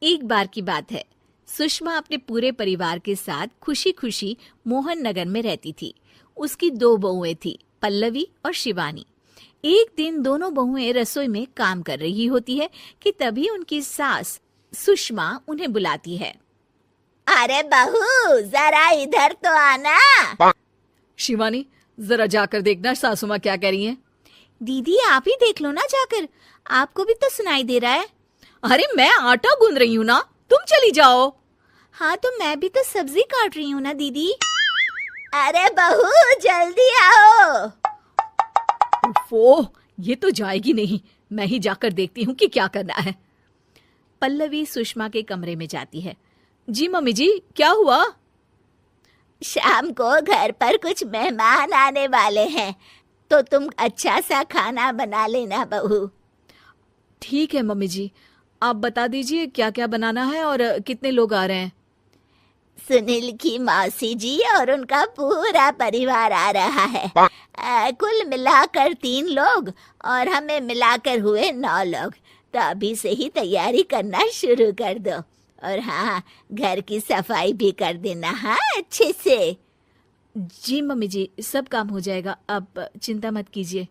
एक बार की बात है, सुषमा अपने पूरे परिवार के साथ खुशी खुशी मोहन नगर में रहती थी। उसकी 2 बहुएं थी, पल्लवी और शिवानी। एक दिन दोनों बहुएं रसोई में काम कर रही होती है कि तभी उनकी सास सुषमा उन्हें बुलाती है। अरे बहू, जरा इधर तो आना। शिवानी, जरा जाकर देखना सासू माँ क्या कह रही हैं। दीदी आप ही देख लो ना जाकर, आपको भी तो सुनाई दे रहा है। अरे मैं आटा गूंद रही हूँ ना, तुम चली जाओ। हाँ तो मैं भी तो सब्जी काट रही हूँ ना दीदी। अरे बहू जल्दी आओ। ओफो, ये तो जाएगी नहीं। मैं ही जाकर देखती हूँ कि क्या करना है। पल्लवी सुषमा के कमरे में जाती है। जी मम्मी जी, क्या हुआ? शाम को घर पर कुछ मेहमान आने वाले हैं, तो तुम अच्छा सा खाना बना लेना बहू। ठीक है मम्मी जी, आप बता दीजिए क्या क्या बनाना है और कितने लोग आ रहे हैं। सुनील की मौसी जी और उनका पूरा परिवार आ रहा है। कुल मिलाकर 3 लोग और हमें मिलाकर हुए 9 लोग। तो अभी से ही तैयारी करना शुरू कर दो। और हाँ, घर की सफाई भी कर देना, हाँ, अच्छे से। जी मम्मी जी, सब काम हो जाएगा, आप चिंता मत कीजिए।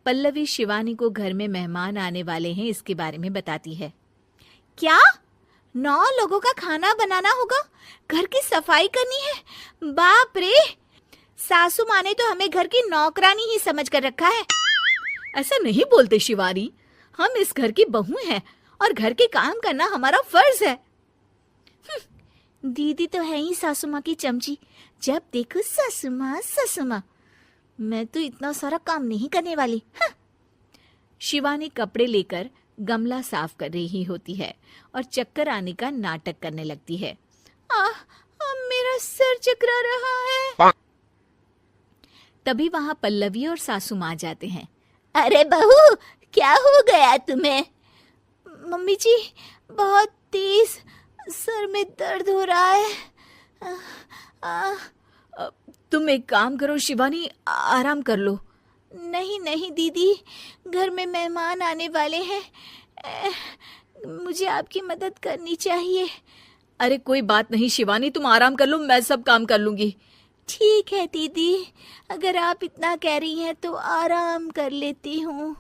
पल्लवी शिवानी को घर में मेहमान आने वाले हैं इसके बारे में बताती है। क्या 9 लोगों का खाना बनाना होगा, घर की सफाई करनी है? बाप रे, सासू माँ ने तो हमें घर की नौकरानी ही समझ कर रखा है। ऐसा नहीं बोलते शिवानी, हम इस घर की बहू हैं और घर के काम करना हमारा फर्ज है। दीदी तो है ही सासू माँ की चमची, जब देखो सासू माँ सासू माँ। मैं तो इतना सारा काम नहीं करने वाली। शिवानी कपड़े लेकर गमला साफ कर रही होती है और चक्कर आने का नाटक करने लगती है। मेरा सर चकरा रहा है। तभी वहां पल्लवी और सासू माँ जाते हैं। अरे बहू, क्या हो गया तुम्हें? मम्मी जी, बहुत तेज सर में दर्द हो रहा है। तुम एक काम करो शिवानी, आराम कर लो। नहीं नहीं दीदी, घर में मेहमान आने वाले हैं, मुझे आपकी मदद करनी चाहिए। अरे कोई बात नहीं शिवानी, तुम आराम कर लो, मैं सब काम कर लूंगी। ठीक है दीदी, अगर आप इतना कह रही हैं तो आराम कर लेती हूँ।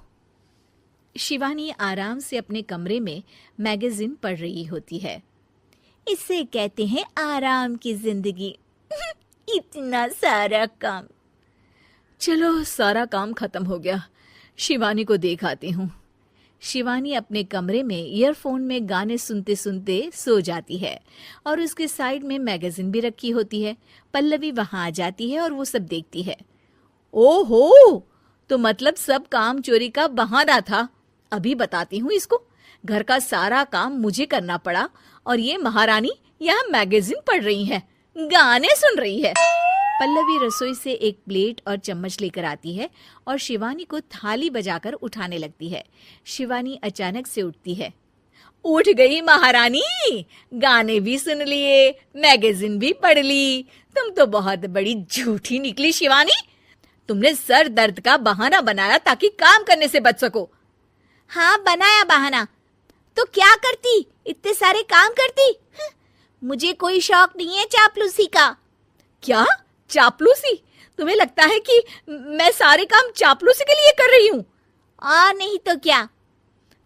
शिवानी आराम से अपने कमरे में मैगजीन पढ़ रही होती है। इसे कहते हैं आराम की जिंदगी। इतना सारा काम। चलो सारा काम खत्म हो गया, शिवानी को देख आती हूँ। शिवानी अपने कमरे में ईयरफोन में गाने सुनते सुनते सो जाती है और उसके साइड में मैगजीन भी रखी होती है। पल्लवी वहां आ जाती है और वो सब देखती है। ओहो, तो मतलब सब काम चोरी का बहाना था। अभी बताती हूँ इसको। घर का सारा काम मुझे करना पड़ा और ये महारानी यहाँ मैगजीन पढ़ रही है, गाने सुन रही है। पल्लवी रसोई से एक प्लेट और चम्मच लेकर आती है और शिवानी को थाली बजाकर उठाने लगती है। शिवानी अचानक से उठती है। उठ गई महारानी, गाने भी सुन लिए, मैगजीन भी पढ़ ली। तुम तो बहुत बड़ी झूठी निकली शिवानी। तुमने सर दर्द का बहाना बनाया ताकि काम करने से बच सको। हाँ बनाया बहाना, तो क्या करती, इतने सारे काम करती। मुझे कोई शौक नहीं है चापलूसी का। क्या चापलूसी? तुम्हें लगता है कि मैं सारे काम चापलूसी के लिए कर रही हूँ? और नहीं तो क्या।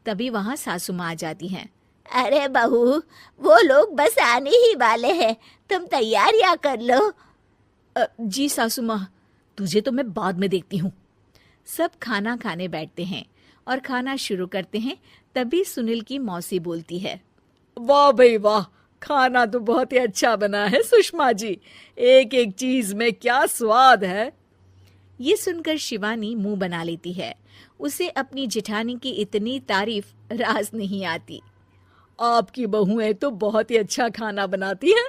तभी वहां सासू माँ आ जाती हैं। अरे बहू, वो लोग बस आने ही वाले हैं, तुम तैयारियां कर लो। जी सासू माँ, तुझे तो मैं बाद में देखती हूँ। सब खाना खाने बैठते हैं और खाना शुरू करते हैं। तभी सुनील की मौसी बोलती है। वाह भाई वाह, खाना तो बहुत ही अच्छा बना है सुषमा जी, एक एक चीज में क्या स्वाद है। ये सुनकर शिवानी मुंह बना लेती है। उसे अपनी जेठानी की इतनी तारीफ रास नहीं आती। आपकी बहुएं तो बहुत ही अच्छा खाना बनाती हैं।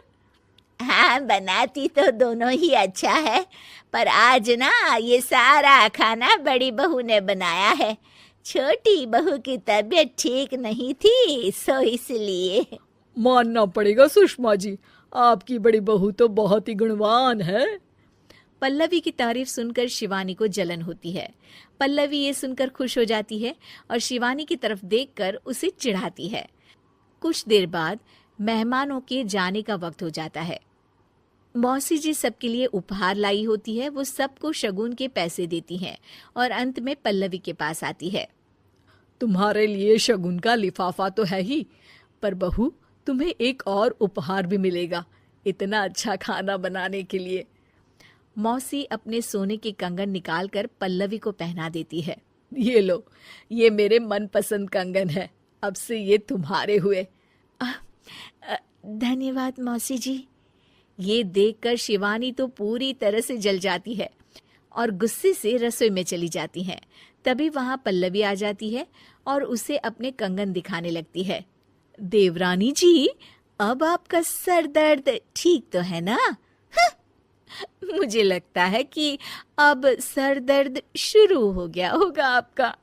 हाँ, बनाती तो दोनों ही अच्छा है, पर आज ना ये सारा खाना बड़ी बहू ने बनाया है। छोटी बहू की तबीयत ठीक नहीं थी, सो इसलिए। मानना पड़ेगा सुषमा जी, आपकी बड़ी बहू तो बहुत ही गुणवान है। पल्लवी की तारीफ सुनकर शिवानी को जलन होती है। पल्लवी ये सुनकर खुश हो जाती है और शिवानी की तरफ देखकर उसे चिढ़ाती है। कुछ देर बाद मेहमानों के जाने का वक्त हो जाता है। मौसी जी सबके लिए उपहार लाई होती है। वो सबको शगुन के पैसे देती हैं और अंत में पल्लवी के पास आती है। तुम्हारे लिए शगुन का लिफाफा तो है ही, पर बहू तुम्हें एक और उपहार भी मिलेगा इतना अच्छा खाना बनाने के लिए। मौसी अपने सोने के कंगन निकालकर पल्लवी को पहना देती है। ये लो, ये मेरे मनपसंद कंगन है, अब से ये तुम्हारे हुए। धन्यवाद मौसी जी। ये देखकर शिवानी तो पूरी तरह से जल जाती है और गुस्से से रसोई में चली जाती है। तभी वहां पल्लवी आ जाती है और उसे अपने कंगन दिखाने लगती है। देवरानी जी, अब आपका सर दर्द ठीक तो है ना? मुझे लगता है कि अब सर दर्द शुरू हो गया होगा आपका।